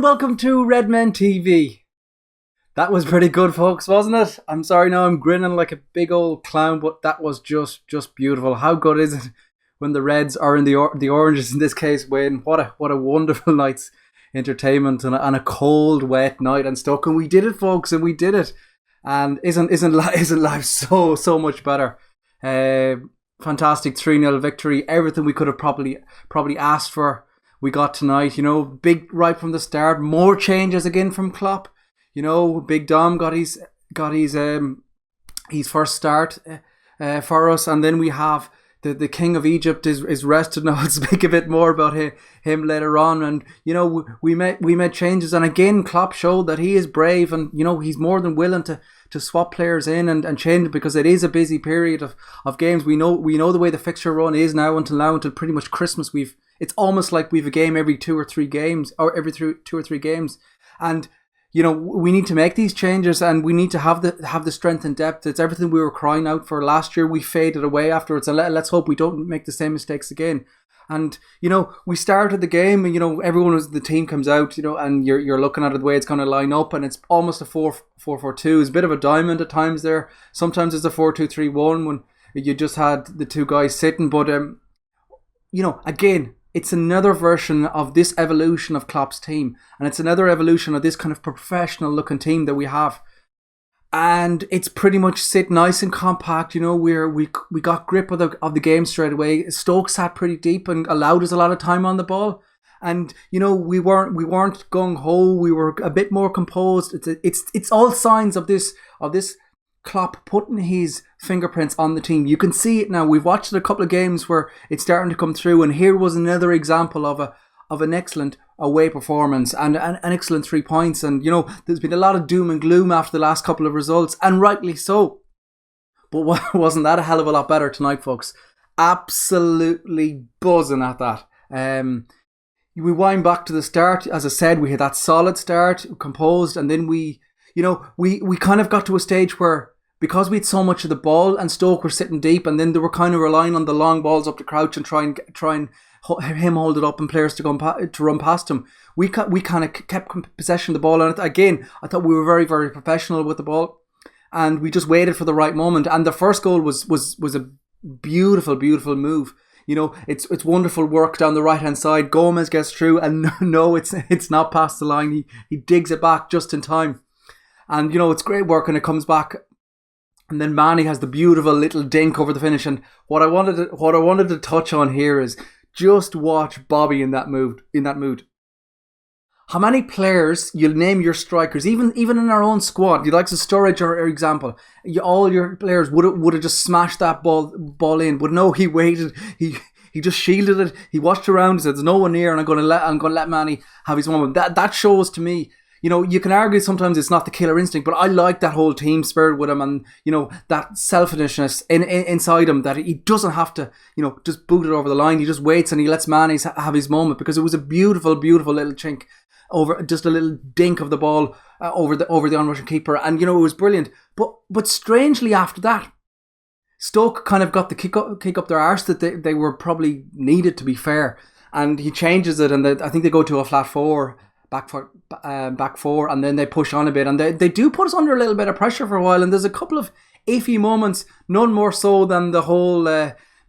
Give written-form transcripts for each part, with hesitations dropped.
welcome to Red Men TV. That was pretty good, folks, wasn't it? I'm sorry now I'm grinning like a big old clown, but that was just beautiful. How good is it when the Reds are in the Oranges in this case win? What a wonderful night's entertainment and a cold, wet night in Stoke, and we did it, folks, and we did it. And isn't life so much better? Fantastic 3-0 victory. Everything we could have probably asked for, we got tonight. You know, big right from the start. More changes again from Klopp. You know, Big Dom got his first start for us, and then we have the King of Egypt is rested now. I'll speak a bit more about him later on. And you know, we made changes, and again Klopp showed that he is brave, and you know, he's more than willing to swap players in and change it, because it is a busy period of games. We know the way the fixture run is until pretty much Christmas. It's almost like we've a game every 2 or 3 games, or every 2 or 3 games, and you know, we need to make these changes, and we need to have the strength and depth. It's everything we were crying out for last year. We faded away afterwards, and let's hope we don't make the same mistakes again. And you know, we started the game, and you know, the team comes out, you know, and you're looking at it the way it's going to line up, and it's almost a 4-4-2. It's a bit of a diamond at times there. Sometimes it's a 4-2-3-1 when you just had the two guys sitting. But you know, again, it's another version of this evolution of Klopp's team, and it's another evolution of this kind of professional looking team that we have. And it's pretty much sit nice and compact. You know, we got grip of the game straight away. Stoke sat pretty deep and allowed us a lot of time on the ball. And you know, we weren't gung ho. We were a bit more composed. It's all signs of this Klopp putting his fingerprints on the team. You can see it now. We've watched a couple of games where it's starting to come through, and here was another example of an excellent away performance and an excellent 3 points. And you know, there's been a lot of doom and gloom after the last couple of results, and rightly so. But wasn't that a hell of a lot better tonight, folks? Absolutely buzzing at that. We wind back to the start. As I said, we had that solid start, composed, and then we kind of got to a stage where, because we had so much of the ball and Stoke were sitting deep, and then they were kind of relying on the long balls up to Crouch and try and him hold it up and players to run past him. We kind of kept possession of the ball, and again, I thought we were very, very professional with the ball, and we just waited for the right moment. And the first goal was a beautiful move. You know, it's wonderful work down the right hand side. Gomez gets through, and no, it's not past the line. He digs it back just in time. And you know, it's great work, and it comes back, and then Mane has the beautiful little dink over the finish. And what I wanted to touch on here is just watch Bobby in that mood. How many players, you'll name your strikers, even in our own squad, you like the Sturridge or example, all your players would have just smashed that ball in, but no, he waited. He just shielded it. He watched around and said, "There's no one near, and I'm going to let Mane have his moment." That shows to me. You know, you can argue sometimes it's not the killer instinct, but I like that whole team spirit with him, and you know, that selfishness inside him, that he doesn't have to, you know, just boot it over the line. He just waits and he lets Mane have his moment, because it was a beautiful little chink over, just a little dink of the ball over the onrushing keeper, and you know, it was brilliant. But strangely after that, Stoke kind of got the kick up their arse that they were probably needed, to be fair, and he changes it, and I think they go to a flat 4. Back 4, and then they push on a bit, and they do put us under a little bit of pressure for a while, and there's a couple of iffy moments, none more so than the whole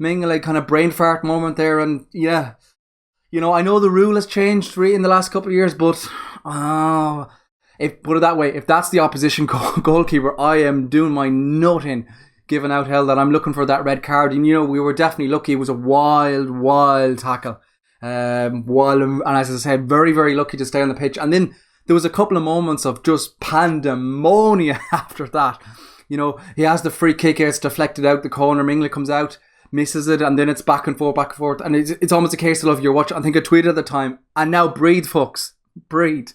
Mingale kind of brain fart moment there. And yeah, you know, I know the rule has changed in the last couple of years, but put it that way, if that's the opposition goalkeeper, I am doing my nutting, giving out hell that I'm looking for that red card. And you know, we were definitely lucky. It was a wild tackle. And as I said, very, very lucky to stay on the pitch. And then there was a couple of moments of just pandemonium after that. You know, he has the free kick, it's deflected out the corner, Mingale comes out, misses it, and then it's back and forth. And it's almost a case of you're watching. I think I tweeted at the time, and now breathe, folks, breathe.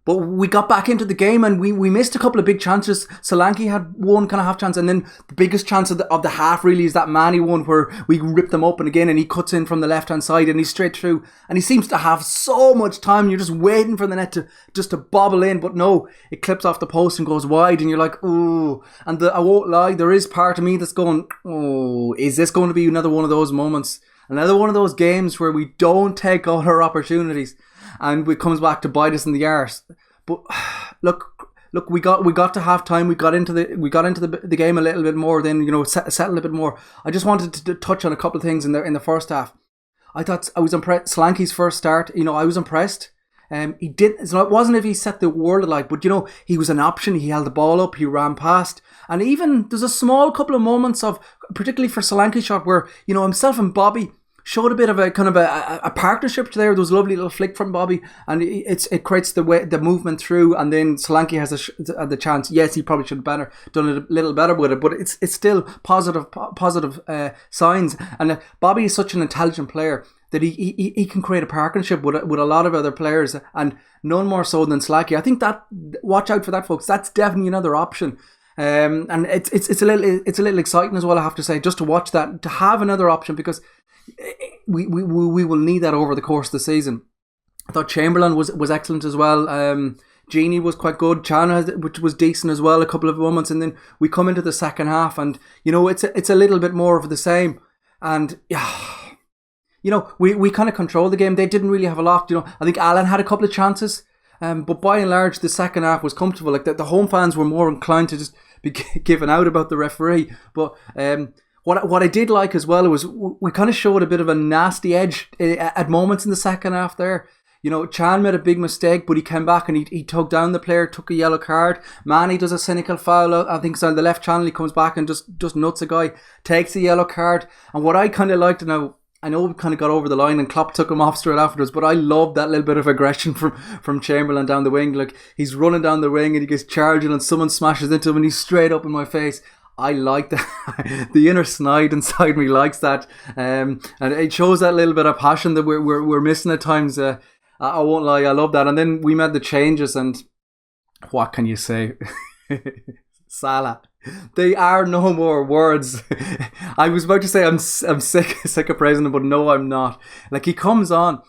But we got back into the game, and we missed a couple of big chances. Solanke had one kind of half chance, and then the biggest chance of the half really is that Mane one where we ripped them open again, and he cuts in from the left hand side and he's straight through, and he seems to have so much time. You're just waiting for the net to bobble in, but no, it clips off the post and goes wide, and you're like, ooh. And I won't lie, there is part of me that's going, oh, is this going to be another one of those moments? Another one of those games where we don't take all our opportunities, and it comes back to bite us in the arse. But look, we got to half time. We got into the game a little bit more. Then settled a bit more. I just wanted to touch on a couple of things in the first half. I thought I was impressed. Solanke's first start, I was impressed. He did. So it wasn't if he set the world alight, but he was an option. He held the ball up. He ran past, and even there's a small couple of moments of, particularly for Solanke's shot, where himself and Bobby showed a bit of a kind of a partnership there. There was a lovely little flick from Bobby, and it creates the movement through, and then Solanke has the chance. Yes, he probably should have done it a little better with it, but it's still positive signs. And Bobby is such an intelligent player that he can create a partnership with a lot of other players, and none more so than Solanke. I think that, watch out for that, folks. That's definitely another option. And it's a little exciting as well, I have to say, just to watch that, to have another option, because we will need that over the course of the season. I thought Chamberlain was excellent as well. Genie was quite good. Chan, which was decent as well, a couple of moments, and then we come into the second half, and it's a little bit more of the same. And we kind of controlled the game. They didn't really have a lot. I think Alan had a couple of chances, but by and large, the second half was comfortable. Like the home fans were more inclined to just be giving out about the referee. But what I did like as well was we kind of showed a bit of a nasty edge at moments in the second half there. Chan made a big mistake, but he came back and he tugged down the player, took a yellow card. Mane does a cynical foul, I think it's on the left channel. He comes back and just nuts a guy, takes a yellow card. And what I kind of liked, now I know we kind of got over the line and Klopp took him off straight afterwards, but I loved that little bit of aggression from Chamberlain down the wing. Like, he's running down the wing and he gets charging and someone smashes into him and he's straight up in my face. I like that. The inner snide inside me likes that, and it shows that little bit of passion that we're missing at times. I won't lie, I love that. And then we made the changes, and what can you say? Salah. They are no more words. I was about to say I'm sick of praising him, but no, I'm not. Like, he comes on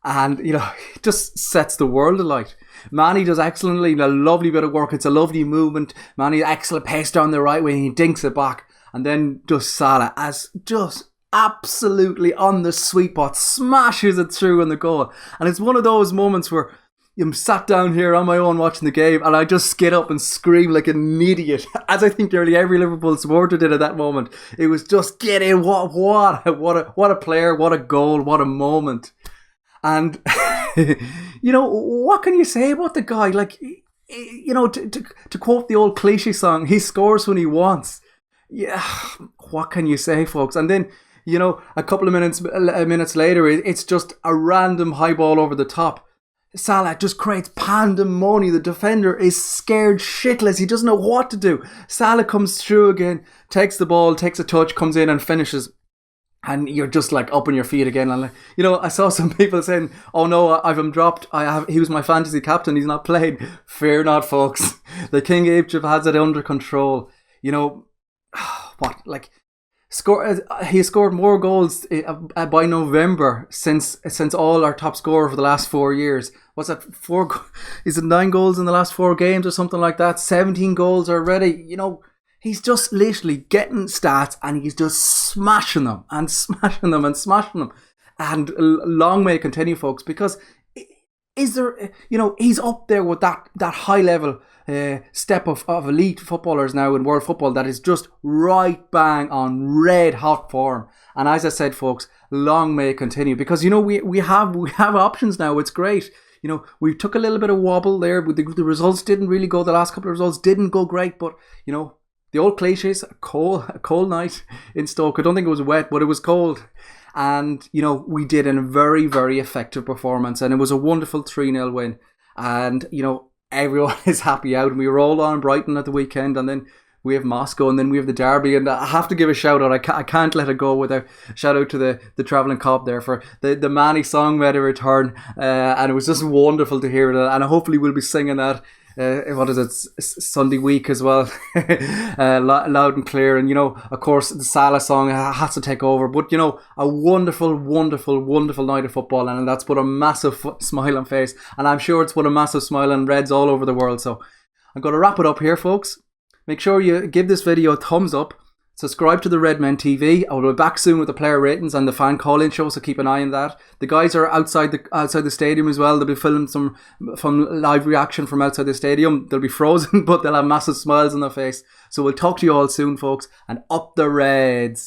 and he just sets the world alight. Mane does excellently, a lovely bit of work. It's a lovely movement. Mane, excellent pace down the right way, and he dinks it back. And then just Salah, as just absolutely on the sweet spot, smashes it through in the goal. And it's one of those moments where I'm sat down here on my own watching the game, and I just skid up and scream like an idiot, as I think nearly every Liverpool supporter did at that moment. It was just, get in! What a player! What a goal! What a moment! And what can you say about the guy? Like, to quote the old cliche song, he scores when he wants. Yeah, what can you say, folks? And then a couple of minutes later, it's just a random high ball over the top. Salah just creates pandemonium. The defender is scared shitless. He doesn't know what to do. Salah comes through again, takes the ball, takes a touch, comes in and finishes. And you're just like up on your feet again. And I saw some people saying, "Oh no, I've him dropped. He was my fantasy captain. He's not played." Fear not, folks. The King of Egypt has it under control. He has scored more goals by November since all our top scorer for the last 4 years. What's that? Is it 9 goals in the last 4 games or something like that? 17 goals already. He's just literally getting stats and he's just smashing them and smashing them and smashing them. And long may it continue, folks, because he's up there with that high level step of elite footballers now in world football that is just right bang on red hot form. And as I said, folks, long may it continue, because we have options now. It's great. We took a little bit of wobble there, but the results didn't really go. The last couple of results didn't go great, but the old cliches, a cold night in Stoke. I don't think it was wet, but it was cold. And, we did a very, very effective performance. And it was a wonderful 3-0 win. And, everyone is happy out. And we were all on Brighton at the weekend. And then we have Moscow. And then we have the Derby. And I have to give a shout out. I can't let it go without shout out to the travelling cop there for the Mane song made a return. And it was just wonderful to hear it. And hopefully we'll be singing that. Sunday week as well, loud and clear. And of course the Salah song has to take over, but a wonderful night of football, and that's put a massive smile on face, and I'm sure it's put a massive smile on Reds all over the world. So I'm going to wrap it up here, folks. Make sure you give this video a thumbs up, Subscribe to the Red Men TV. I will be back soon with the player ratings and the fan call-in show, so keep an eye on that. The guys are outside the stadium as well. They'll be filming some live reaction from outside the stadium. They'll be frozen, but they'll have massive smiles on their face. So we'll talk to you all soon, folks, and up the Reds.